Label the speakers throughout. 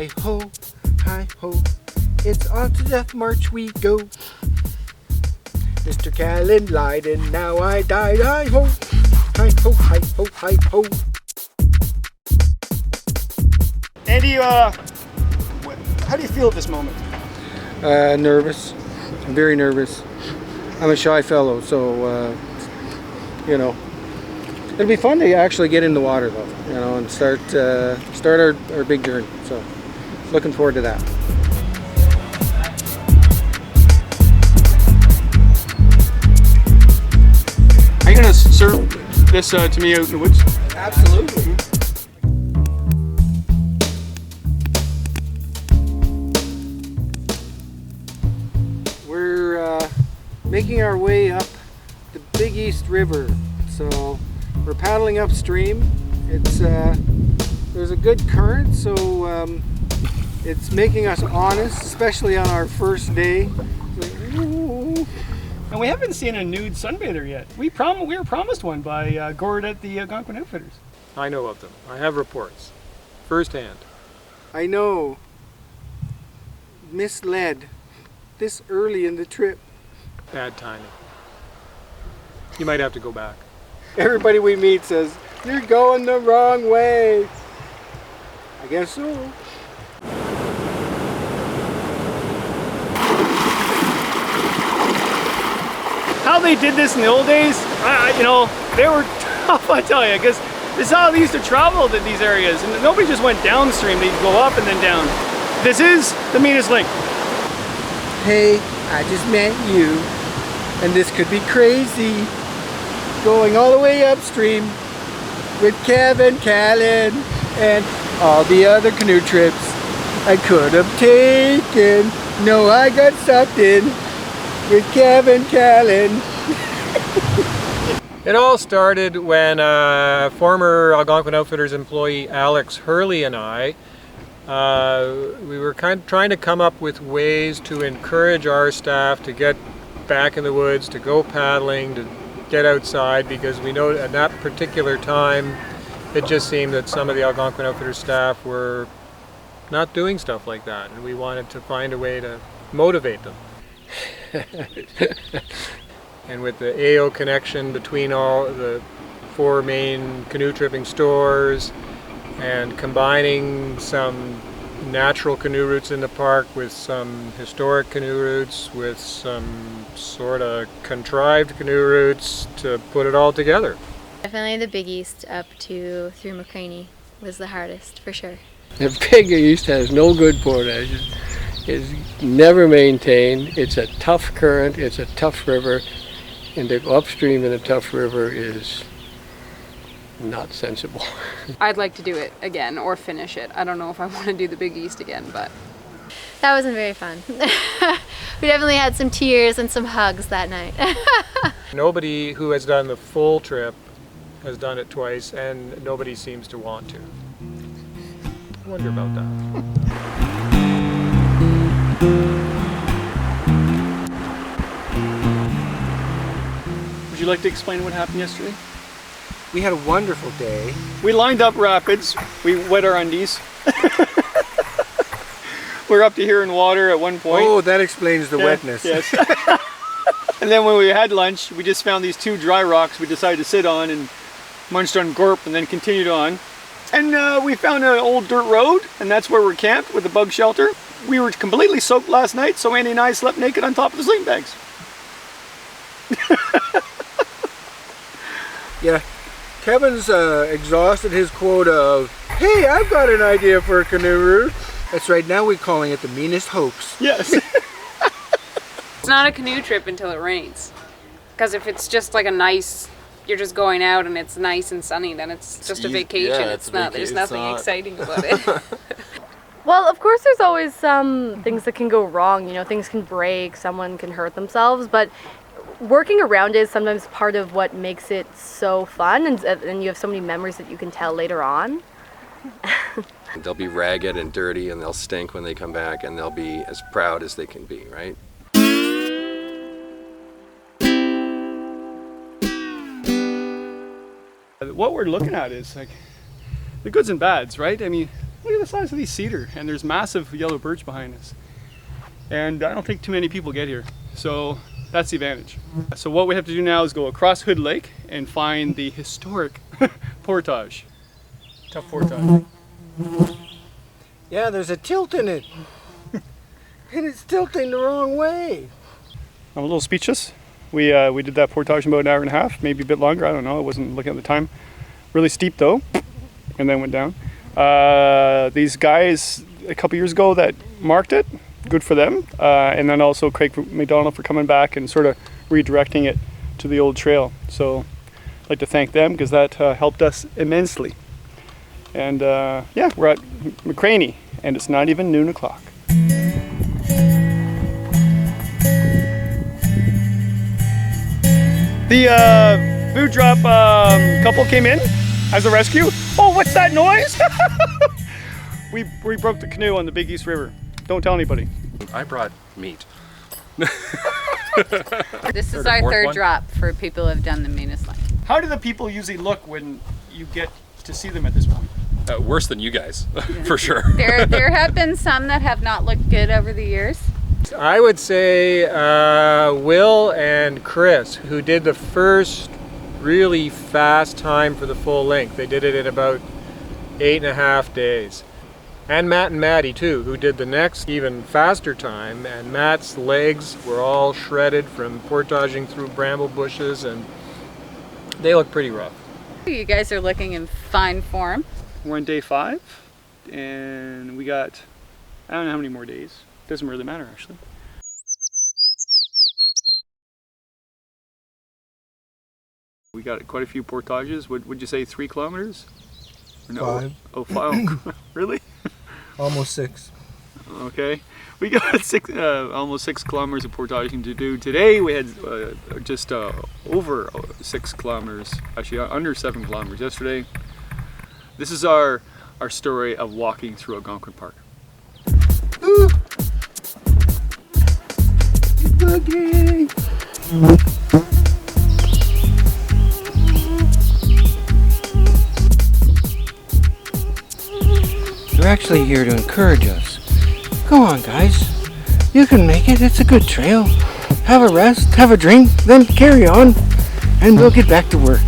Speaker 1: Hi-ho, hi-ho, it's on to death march we go. Mr. Callan lied and now I died. Hi-ho, hi-ho, hi-ho, hi-ho.
Speaker 2: Andy, how do you feel at this moment?
Speaker 1: Nervous. I'm very nervous. I'm a shy fellow, so it'll be fun to actually get in the water though, and start our big journey. So looking forward to that.
Speaker 2: Are you gonna serve this to me out in the woods?
Speaker 1: Absolutely. We're making our way up the Big East River. So we're paddling upstream. It's there's a good current, so it's making us honest, especially on our first day.
Speaker 2: And we haven't seen a nude sunbather yet. We were promised one by Gord at the Algonquin Outfitters.
Speaker 3: I know of them. I have reports, firsthand.
Speaker 1: I know. Misled. This early in the trip.
Speaker 3: Bad timing. You might have to go back.
Speaker 1: Everybody we meet says, "You're going the wrong way." I guess so.
Speaker 2: How they did this in the old days, they were tough, I tell you, because this is how they used to travel to these areas, and nobody just went downstream, they'd go up and then down. This is the meanest link.
Speaker 1: Hey, I just met you, and this could be crazy. Going all the way upstream with Kevin Callan and all the other canoe trips I could have taken. No, I got sucked in with Kevin Callan.
Speaker 3: It all started when former Algonquin Outfitters employee Alex Hurley and I, we were trying to come up with ways to encourage our staff to get back in the woods, to go paddling, to get outside, because we know at that particular time it just seemed that some of the Algonquin Outfitters staff were not doing stuff like that, and we wanted to find a way to motivate them. And with the AO connection between all the 4 main canoe tripping stores and combining some natural canoe routes in the park with some historic canoe routes with some sort of contrived canoe routes to put it all together.
Speaker 4: Definitely the Big East up to through McCraney was the hardest for sure.
Speaker 5: The Big East has no good portage. It's never maintained. It's a tough current. It's a tough river, and to go upstream in a tough river is not sensible.
Speaker 6: I'd like to do it again or finish it. I don't know if I want to do the Big East again, but
Speaker 4: That wasn't very fun. We definitely had some tears and some hugs that night.
Speaker 3: Nobody who has done the full trip has done it twice, and nobody seems to want to. I wonder about that.
Speaker 2: Would you like to explain what happened yesterday?
Speaker 1: We had a wonderful day.
Speaker 2: We lined up rapids, we wet our undies. We're up to here in water at one point.
Speaker 1: Oh, that explains the wetness.
Speaker 2: Yes. And then when we had lunch, we just found these 2 dry rocks we decided to sit on and munched on gorp and then continued on. And we found an old dirt road, and that's where we're camped with a bug shelter. We were completely soaked last night, so Andy and I slept naked on top of the sleeping bags.
Speaker 1: Yeah, Kevin's exhausted his quota of, hey, I've got an idea for a canoe route. That's right, now we're calling it the meanest hoax.
Speaker 2: Yes.
Speaker 6: it's not a canoe trip until it rains. Because if it's just like a nice, you're just going out and it's nice and sunny, then it's just a vacation.
Speaker 7: Yeah,
Speaker 6: it's not. There's nothing exciting about it.
Speaker 8: Well, of course there's always some things that can go wrong, things can break, someone can hurt themselves, but working around it is sometimes part of what makes it so fun, and you have so many memories that you can tell later on.
Speaker 7: They'll be ragged and dirty and they'll stink when they come back, and they'll be as proud as they can be, right?
Speaker 2: What we're looking at is like the goods and bads, right? I mean, Look at the size of these cedar, and there's massive yellow birch behind us. And I don't think too many people get here, so that's the advantage. So what we have to do now is go across Hood Lake and find the historic portage. Tough portage.
Speaker 1: Yeah, there's a tilt in it. And it's tilting the wrong way.
Speaker 2: I'm a little speechless. We did that portage in about an hour and a half, maybe a bit longer, I don't know, I wasn't looking at the time. Really steep though, and then went down. These guys a couple years ago that marked it, good for them. And then also Craig McDonald for coming back and sort of redirecting it to the old trail. So I'd like to thank them because that helped us immensely. And yeah, we're at McCraney and it's not even noon o'clock. The food drop couple came in as a rescue. Oh, what's that noise? we broke the canoe on the Big East River. Don't tell anybody.
Speaker 7: I brought meat.
Speaker 9: This is our third drop for people who have done the Manus Line.
Speaker 2: How do the people usually look when you get to see them at this point?
Speaker 7: Worse than you guys, for sure.
Speaker 9: There have been some that have not looked good over the years.
Speaker 3: I would say Will and Chris, who did the first really fast time for the full length. They did it in about 8.5 days. And Matt and Maddie too, who did the next even faster time. And Matt's legs were all shredded from portaging through bramble bushes, and they look pretty rough.
Speaker 9: You guys are looking in fine form.
Speaker 2: We're on day 5, and we got, I don't know how many more days. Doesn't really matter actually. We got quite a few portages. Would you say 3 kilometers? Or no?
Speaker 1: 5.
Speaker 2: Oh, 5. Really?
Speaker 1: Almost 6.
Speaker 2: Okay. We got almost 6 kilometers of portaging to do. Today we had just over 6 kilometers, actually under 7 kilometers yesterday. This is our story of walking through Algonquin Park.
Speaker 1: Ooh. Boogie. They're actually here to encourage us. Go on, guys. You can make it. It's a good trail. Have a rest, have a drink, then carry on, and we'll get back to work.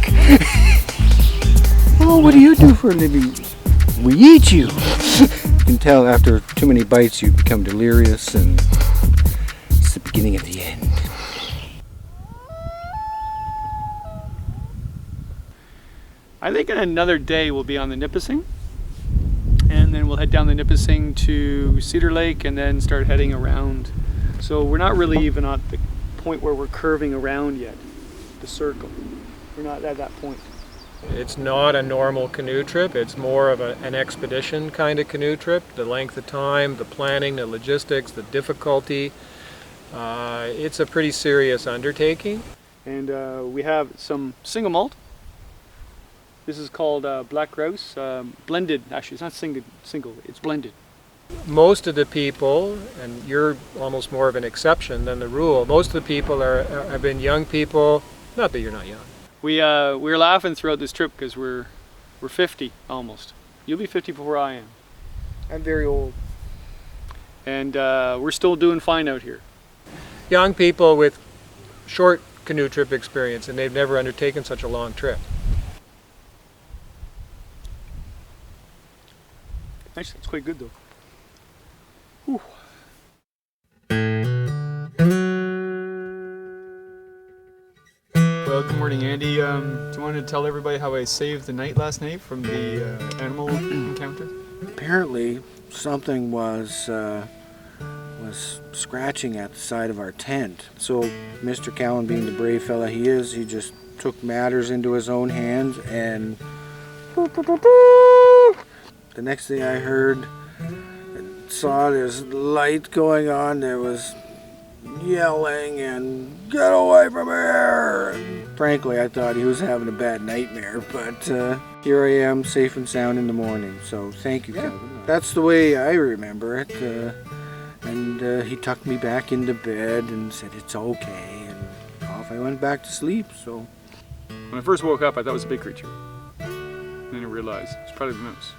Speaker 1: Oh, what do you do for a living? We eat you. You can tell after too many bites you become delirious, and it's the beginning of the end.
Speaker 2: I think in another day we'll be on the Nipissing, and then we'll head down the Nipissing to Cedar Lake and then start heading around. So we're not really even at the point where we're curving around yet, the circle. We're not at that point.
Speaker 3: It's not a normal canoe trip. It's more of an expedition kind of canoe trip. The length of time, the planning, the logistics, the difficulty. It's a pretty serious undertaking.
Speaker 2: And we have some single malt. This is called Black Grouse, blended. Actually, it's not single, it's blended.
Speaker 3: Most of the people, and you're almost more of an exception than the rule, most of the people have been young people. Not that you're not young.
Speaker 2: We were laughing throughout this trip because we're 50 almost. You'll be 50 before I am.
Speaker 1: I'm very old.
Speaker 2: And we're still doing fine out here.
Speaker 3: Young people with short canoe trip experience, and they've never undertaken such a long trip.
Speaker 2: Actually, it's quite good though. Whew. Well, good morning, Andy. Do you want to tell everybody how I saved the night last night from the animal encounter?
Speaker 1: Apparently, something was scratching at the side of our tent. So Mr. Callan, being the brave fella he is, he just took matters into his own hands, and the next thing I heard and saw, there's light going on, there was yelling and "get away from here!" And frankly, I thought he was having a bad nightmare, but here I am, safe and sound in the morning. So thank you, Kevin. That's the way I remember it. And he tucked me back into bed and said it's okay, and off I went back to sleep. So
Speaker 2: when I first woke up, I thought it was a big creature. And then I realized it's probably the moose.